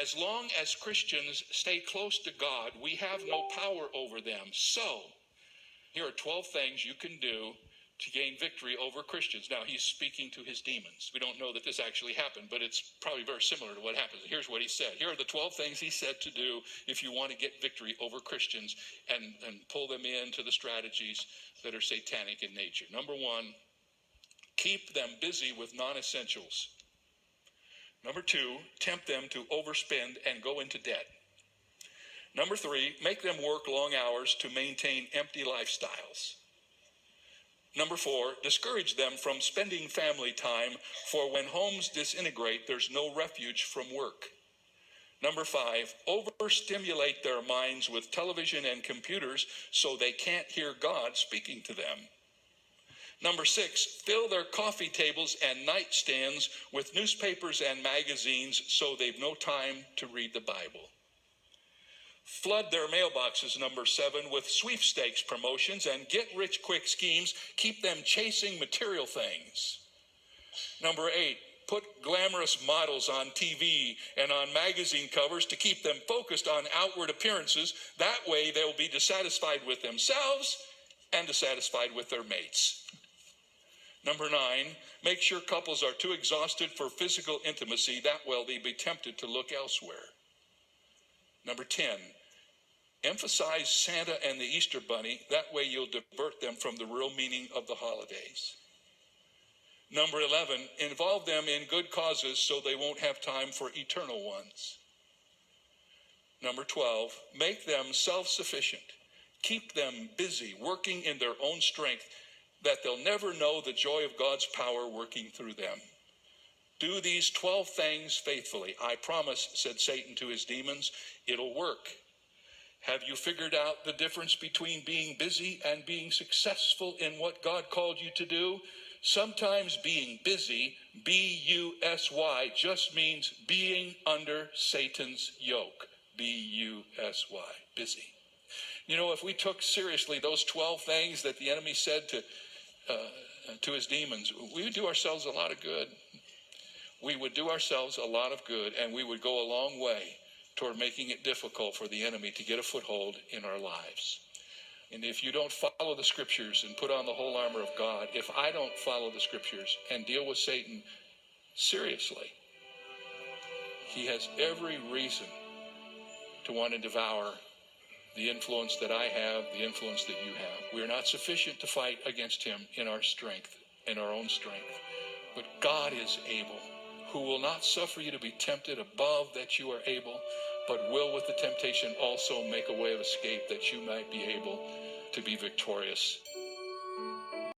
as long as Christians stay close to God, we have no power over them. So, here are 12 things you can do to gain victory over Christians. Now, he's speaking to his demons. We don't know that this actually happened, but it's probably very similar to what happens. Here's what he said. Here are the 12 things he said to do if you want to get victory over Christians and pull them into the strategies that are satanic in nature. Number one, keep them busy with non-essentials. Number two, tempt them to overspend and go into debt. Number three, make them work long hours to maintain empty lifestyles. Number four, discourage them from spending family time, for when homes disintegrate, there's no refuge from work. Number five, overstimulate their minds with television and computers so they can't hear God speaking to them. Number six, fill their coffee tables and nightstands with newspapers and magazines so they've no time to read the Bible. Flood their mailboxes, number seven, with sweepstakes promotions and get-rich-quick schemes. Keep them chasing material things. Number eight, put glamorous models on TV and on magazine covers to keep them focused on outward appearances. That way they'll be dissatisfied with themselves and dissatisfied with their mates. Number nine, make sure couples are too exhausted for physical intimacy. That way they'll be tempted to look elsewhere. Number 10, emphasize Santa and the Easter Bunny. That way you'll divert them from the real meaning of the holidays. Number 11, involve them in good causes so they won't have time for eternal ones. Number 12, make them self-sufficient. Keep them busy, working in their own strength, that they'll never know the joy of God's power working through them. Do these 12 things faithfully. I promise, said Satan to his demons, it'll work. Have you figured out the difference between being busy and being successful in what God called you to do? Sometimes being busy, B-U-S-Y, just means being under Satan's yoke. B-U-S-Y, busy. You know, if we took seriously those 12 things that the enemy said to his demons, we would do ourselves a lot of good. We would do ourselves a lot of good, and we would go a long way toward making it difficult for the enemy to get a foothold in our lives. And if you don't follow the scriptures and put on the whole armor of God, if I don't follow the scriptures and deal with Satan seriously, he has every reason to want to devour the influence that I have, the influence that you have. We are not sufficient to fight against him in our strength, in our own strength. But God is able, who will not suffer you to be tempted above that you are able, but will with the temptation also make a way of escape that you might be able to be victorious.